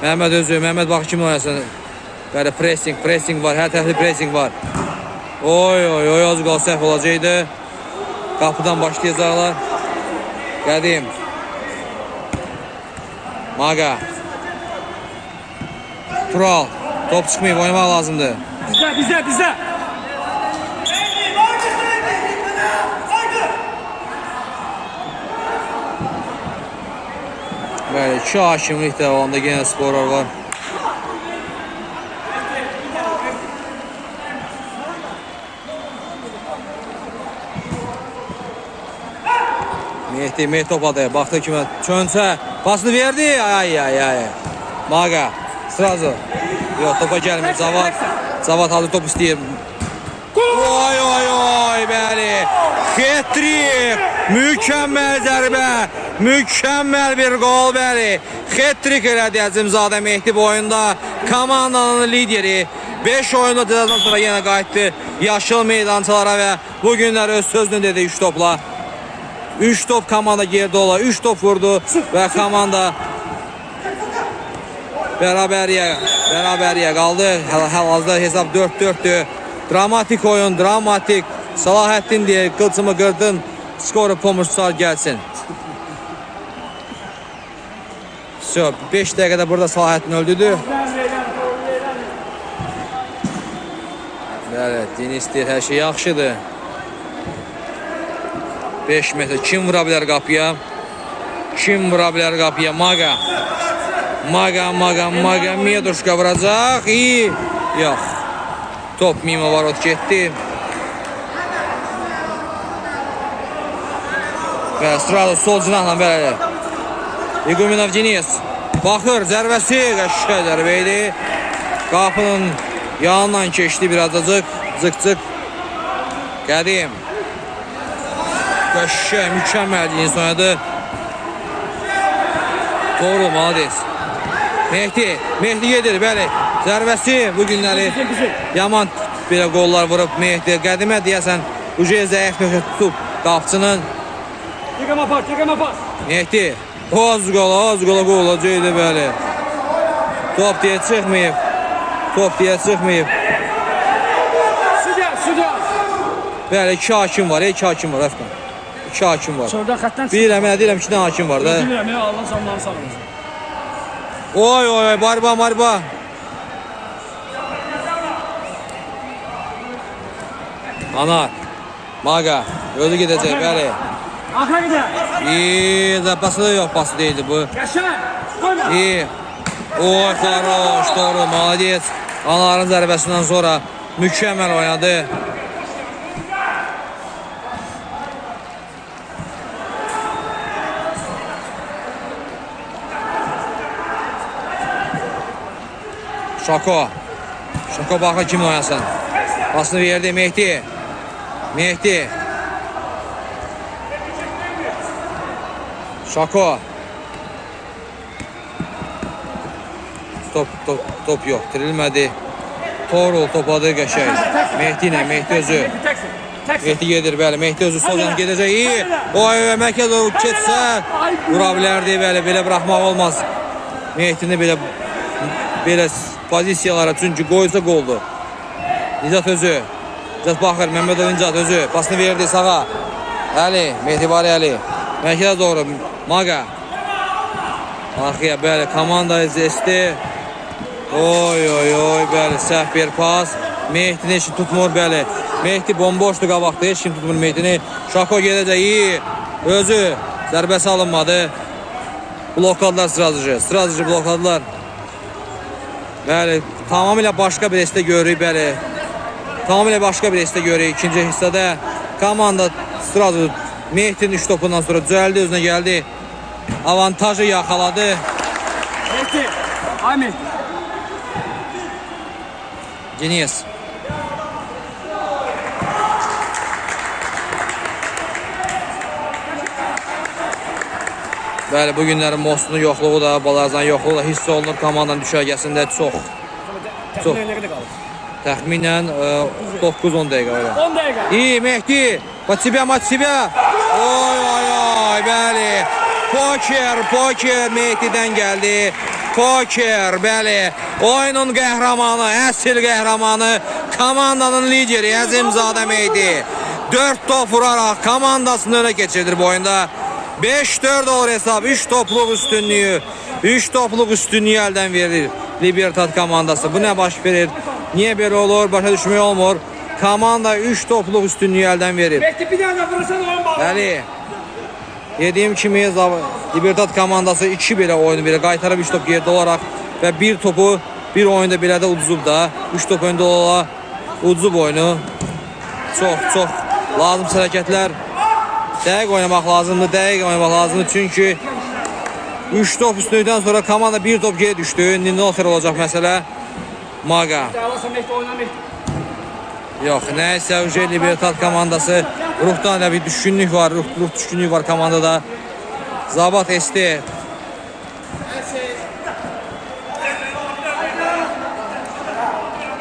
Məhəmməd Özü, Məhəmməd bax kim oynasın. Bəli, pressing var, hər tərəfli pressing var. Oy, az qal səhv olacaqdı. Qapıdan başlayacaqlar. Qədim. Maga. Tural. Top çıxmayıb, oynamaq lazımdır. Bizə. Bəli, 2 hakimlik də olanda yenə sporlar var. Mehdi topadı. Baxdı kimə. Çönsə. Pasını verdi. Ay. Maga. Sırası. Yox, topa gəlmir. Zavad hazır top istəyir. Oy, bəli. Hat-trik. Mükəmməl zərbə. Mükəmməl bir gol, bəli. Hat-trik elədi Əzimzadə Mehdi bu oyunda. Komandanın lideri. 5 oyunda cəzadan sonra yenə qayıtdı yaşıl meydançalara və bu günlər öz sözünü dedi 3 topla. 3 top komanda geride ola. 3 top vurdu və komanda beraberliyə qaldı. Hal-hazırda hesab 4-4'dü. Dramatik oyun, dramatik. Salahattin diye kılçımı kırdın. Skoru Pomurçular gelsin. 5 dəqiqədə burada Salahattin öldürdü. Evet, Deniz deyir, hər şey yaxşıdır. 5 metr. Kim vura bilər qapıya? Kim vura bilər qapıya? Maga. Meduşka vuracaq. İyi. Yox. Top mimo varot getdi. Və sırada sol cinahla belə. Iguminov Deniz. Baxır, zərbəsi qəşəng zərbə idi. Qapının yanından keçdi birazcık. Zık. Qədim. Qəşəng, mükəmməl Deniz oynadı. Doğru, malades. Mehdi gedir, bəli. Zərbəsi bu günləri yaman belə qollar vurub Mehdi. Qədimə deyəsən, uca zəif nöqtə tutub qapçının. Çəkəmə pas. Mehdi, az qola qol olacaqdı, bəli. Top deyə çıxmayıb. Südya. Bəli, 2 hakim var, Əfqan. 2 hakim var. Şurada xətdən çıxdı. Bilirəm, mən deyirəm 2 dənə hakim var da. Bilirəm, Allah canlarını sağlasın. Oy, barba. Anar. Maga. Özü gedəcək, bəli. Axıra gider. İyi, pası da yox, pası değildi bu. Yaşar. Koyma. İyi. Oy, xaroş, doğru, malades. Anarın zərbəsindən sonra mükəmməl oynadı. Şako baxın kim oynasın. Pasını verdi Mehdi. Şako. Top yok. Dirilmədi. Torul topadı qəşəng. Mehdi özü. Mehdi gedir, bəli. Mehdi özü sol yana gedəcək. İyi. Oy, Məkədov keçsə vura bilərdi, bəli. Belə buraxmaq olmaz. Mehdini belə pozisiyalara çünki qoysa qoldu. Nizat özü. Nizat baxır, Məmmədov Nizat özü. Pasını verdi sağa. Əli, Mehdivari Əli. Məhkədə doğru. Maga. Arxaya, bəli, komanda zesti. Oy, bəli, səhv bir pas. Mehdini heç kim tutmur, bəli. Mehdi bomboşdu qabaqda, heç kim tutmur Mehdini. Şako gedəcək, iyi. Özü. Zərbəsi alınmadı. Blokadılar sırazıcı blokadılar. Bəli, tamamilə başqa bir hissdə görürük, bəli. İkinci hissədə komanda sırazı Mehdinin 3 topundan sonra düzəldi, özünə gəldi. Avantajı yaxaladı. Mehdi. Ay Mehdi. Deniz. Bəli, bu günlərin Mostunun yoxluğu da, Balarzanın yoxluğu da hiss olunur komandanın düşərgəsində çox. Təxminən 9-10 dəqiqə öyle. 10 dəqiqə. İyi Mehdi. Matibya. Oy oy oy bəli. Poker Mehdi'dən gəldi. Poker bəli. Oyunun qəhrəmanı, əsl qəhrəmanı, komandanın lideri Əzimzadə Mehdi. 4 top vuraraq komandasını önə keçirdir bu oyunda. 5-4 olur hesab. 3 topluq üstünlüyü əldən verir Libertad komandası. Bu nə baş verir? Niyə belə olur? Başa düşmək olmur. Komanda 3 topluq üstünlüyü əldən verib. Mehdi bir dənə vurursan oyun bağlı. Bəli. Dediyim kimi Libertad komandası 2 belə oyunu belə qaytarıb 3 top yerdə olaraq və bir topu bir oyunda belə də uduzub da. 3 top öndə olaraq uduzub oyunu. Çox lazımsız hərəkətlər. Dəqiq oynamaq lazımdır, çünki 3 top üstünlükdən sonra komanda bir top geri düşdü. İndi nə olacaq məsələ? Maga. Yox, nəysə Libertad komandası ruhdan da bir düşkünlük var, ruh düşkünlüyü var komandada. Zabat esti.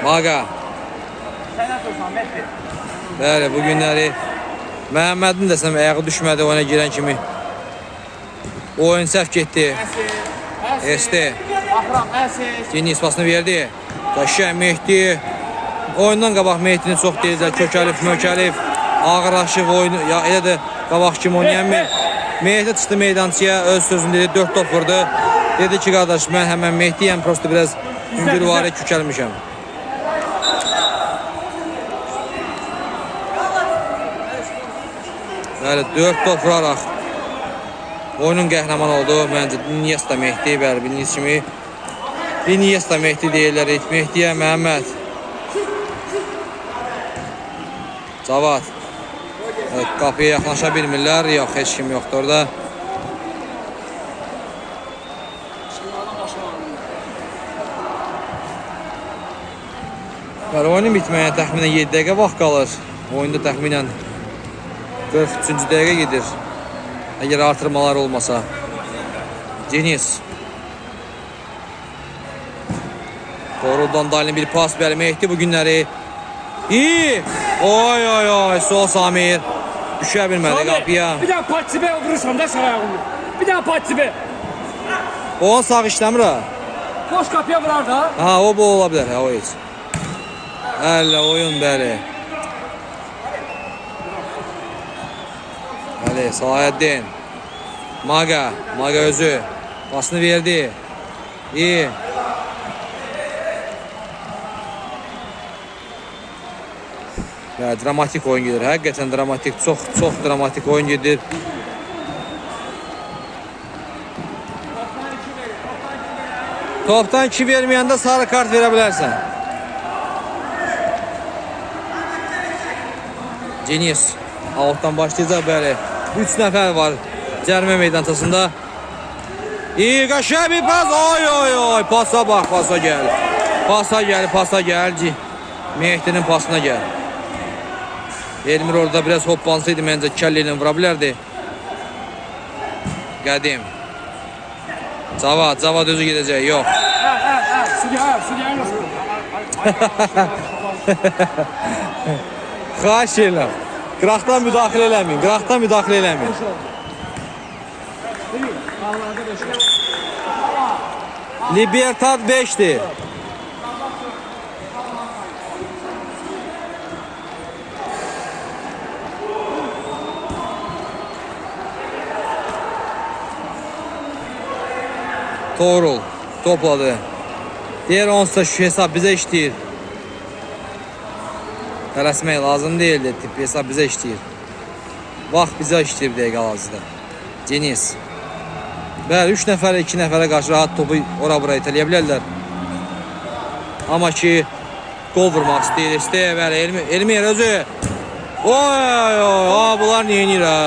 Maga. Bəli, bu günləri Məhəmmədin desəm ayağı düşmədi oyuna girən kimi. Oyun səhv getdi. Esti. Yeni ispasını verdi. Qəşəng Mehdi. Oyundan qabaq Mehdini çox deyirlər. Kökəlif, ağırlaşıq oyunu. Ya elə də qabaq kimi oynayan Mehdi çıxdı meydançıya, öz sözünü dedi, 4 top vurdu. Dedi ki, qardaş, mən həmən Mehdiyəm, prosto biraz hüngürvari kökəlmişəm. Bəli, 4 top vuraraq oyunun qəhrəmanı oldu. Məncə Iniesta Mehdi, bəli, bildiyiniz kimi Iniesta Mehdi deyirlər. Mehdiyə Məhəmməd. Cavad. Evet, qapıya yaxınlaşa bilmirlər. Yox, heç kim yoxdur orada. Bəli, oyunun bitməyə təxminən 7 dəqiqə vaxt qalır. Oyunda təxminən 43-cü dəqiqə gedir. Əgər artırmalar olmasa. Deniz. Doğrudan Dalin bir pas bəli. Mehdi bu günləri. İyi. Oy. Sol Samir. Düşə bilmədi qapıya. Bir daha Patsibə vurursan da sağ ayağını. Bir daha Patsibə. Onun sağ işləmir ha. Boş qapıya vurar da. Ha, o bu ola bilər. Ha, o heç. Əllə oyun bəli. Bəli, Salahiddin. Maga özü. Pasını verdi. İyi. Ya, dramatik oyun gedir. Həqiqətən dramatik, çox dramatik oyun gedir. Topdan 2 verməyəndə sarı kart verə bilərsən. Deniz. Altdan başlayacaq bəli. 3 nəfər var cərimə meydançasında. İyi, qəşəng bir pas. Oy. Pasa bax, pasa gəl. Mehdinin pasına gəl. Elmir orada biraz hoppansaydı məncə kəllə ilə vura bilərdi. Qədim. Cavad özü gedəcək, yox. Südiyyə nasıl? Xahiş edirəm. Qıraqdan müdaxilə eləməyin. Libertad 5'dir. Torul topladı. Diğer onsa şu hesap bize işləyir. Tələsmək lazım deyildi. Tip hesap bize işləyir. Vaxt bizə işləyir deyə qalazıda. Deniz. Bəli, 3 nəfərə, 2 nəfərə qarşı rahat topu ora-bura itələyə bilərlər. Amma ki gol vurmaq istəyir. Bəli, Elmir özü. Oy, bunlar niyə inir ha?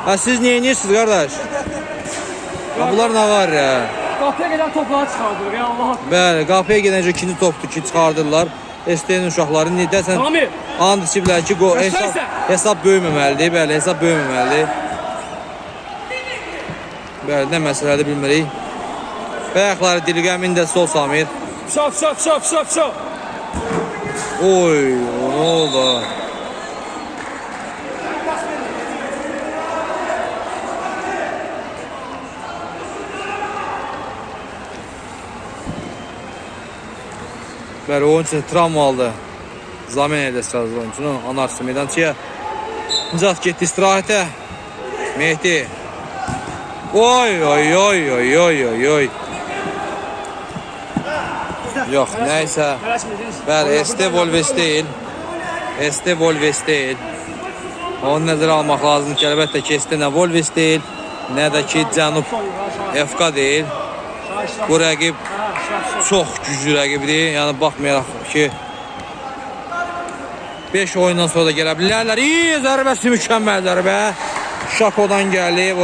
Ha, siz niyə inirsiniz qardaş? Ha, bunlar nə var ya? Qapıya gedən topları çıxardırır ya, Allah. Bəli, qapıya gedəncə ikinci topdur ki, çıxardırlar. ST'nin uşaqları desən and içiblər ki, hesab böyüməməlidir. Bəli, hesab böyüməməlidir. Bəli, nə məsələdir bilmirik. Bəyəkləri Dilqəmin də sol Samir. Şop. Oy, o ne oldu? Bəli, oyuncu travma aldı. Zamin edəsi lazım oyuncunu. Anarsı meydançıya. Nicat getdi istirahətə. Mehdi. Oy, oy, oy, oy, oy, oy, oy. Yox, nəysə. Bəli, Este Volves deyil. Este Volves deyil. Onu nəzərə almaq lazımdır ki, əlbəttə ki, Este nə Volves deyil, nə də ki, Cənub FK deyil. Bu rəqib çox güclü rəqibdir. Yəni, baxmayaraq ki, 5 oyundan sonra da gələ bilərlər. İyi, zərbəsi mükəmməl zərbə. Şakodan gəldi. O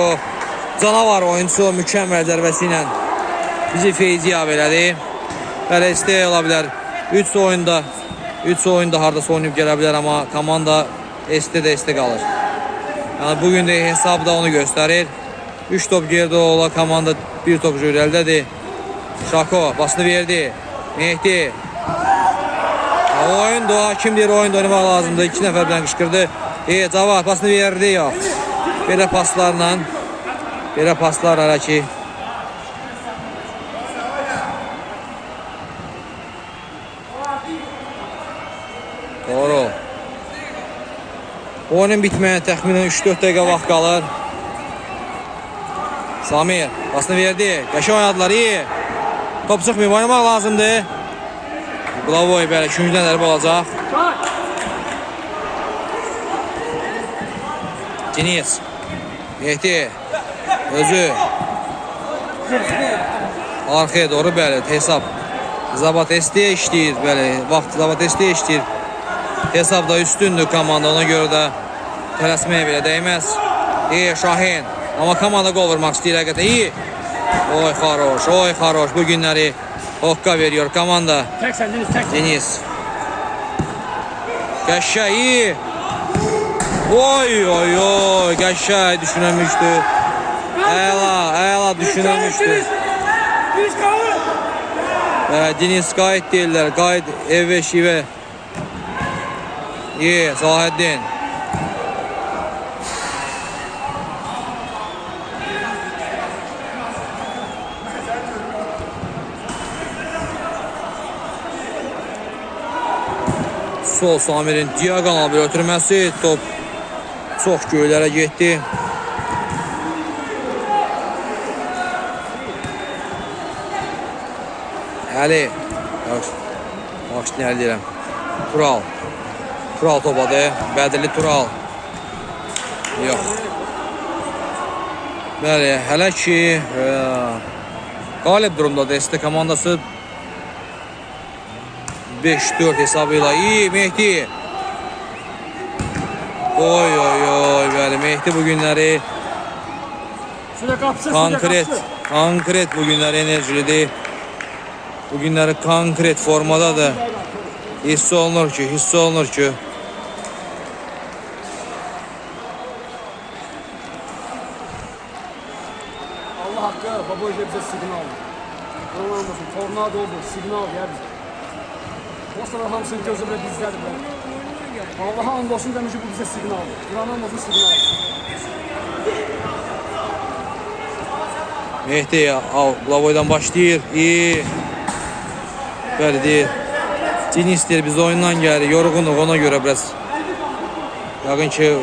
canavar oyuncusu mükəmməl zərbəsi ilə bizi feyziyab elədi. Bəli, Este ola bilər. 3 oyunda hardasa oynayıb gələ bilər, amma komanda Este də Este qalır. Yəni, bugün də hesab da onu göstərir. 3 top geride ola komanda 1 top jürəldədir. Şako basını verdi. Mehdi. Oyun da kim deyir, oyun da oynamaq lazımdır. 2 nəfərdən qışqırdı. Cavad basını verdi, yox. Belə paslarla, belə paslar ara ki. Doğru. Oyunun bitməyə təxminən 3-4 dəqiqə vaxt qalır. Samir basını verdi. Qəşə oynadılar, iyi. Top çıxmayıb, oynamaq lazımdır. Glavoy bəli, 2-cüdən zərbə olacaq. Deniz. Mehdi. Özü. Arxaya doğru bəli, hesab. Zabat Este'yə işləyir, bəli. Vaxt Zabat Este'yə işləyir. Hesab da üstündür komanda, ona görə də tələsməyə belə dəyməz. İyi, Şahin. Amma komanda qol vurmaq istəyir həqiqətən. İyi. Oy, xaroş, oy, xaroş. Bu günləri Hokka veriyor komanda. Deniz. Qəşəy, iyi. Oy, oy, oy. Qəşəy düşünülmüşdü. Əla düşünülmüşdü. Deniz qayıt deyirlər. Qayıt ev və şivə. İyi, Zahəddin. Sol Samir'in diagonal bir ötürməsi, top çox göylərə getdi. Əli, yaxşı nə əldə edirəm. Tural topadı, Bədirli Tural. Yox. Bəli, hələ ki qalib durumdadır Este komandası. 5-4 hesabıyla. İyi Mehdi. Oy, bəli, Mehdi bu günləri konkret bu günləri enerjilidir. Bu günləri konkret formadadır. Hiss olunur ki. Allah haqqı, baba öyle bize signal. Olmasın, tornado oldu, signal yer bize. O sırada hamısını gözümle dizlədim ben. Allah'a and olsun demiş ki bu bize signal. Kur'an'ın olsun signal. Mehdi Glavoy'dan başlayır. İyi. Bəli deyir. Deniz deyir, biz oyundan gəlir. Yorğunuq, ona görə biraz. Yaqın ki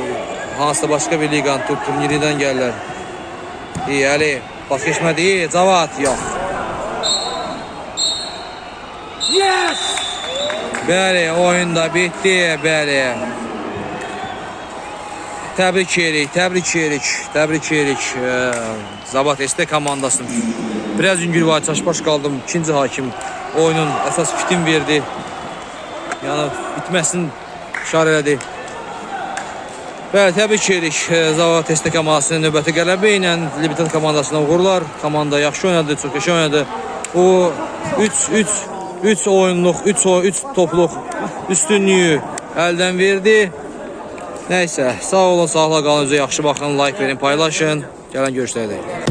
hansısa başqa bir liqanın turnirindən gəlirlər. İyi, Əli. Pas keçmədi. İyi, Cavad. Yox. Yes! Bəli, oyun da bitdi, bəli. Təbrik edirik. Zabat Este komandasını. Biraz yüngül var, çaşbaş qaldım. İkinci hakim oyunun əsas fitin verdi. Yəni, bitməsin şar elədi. Bəli, təbrik edirik. Zavat Este komandasının növbəti qələbə ilə Libertad komandasına uğurlar. Komanda yaxşı oynadı, çox yaxşı oynadı. O 3 oyunluq, 3 topluq üstünlüyü əldən verdi. Nəysə, sağ olun, sağlıqla qalın, özə yaxşı baxın, like verin, paylaşın. Gələn görüşlərdə.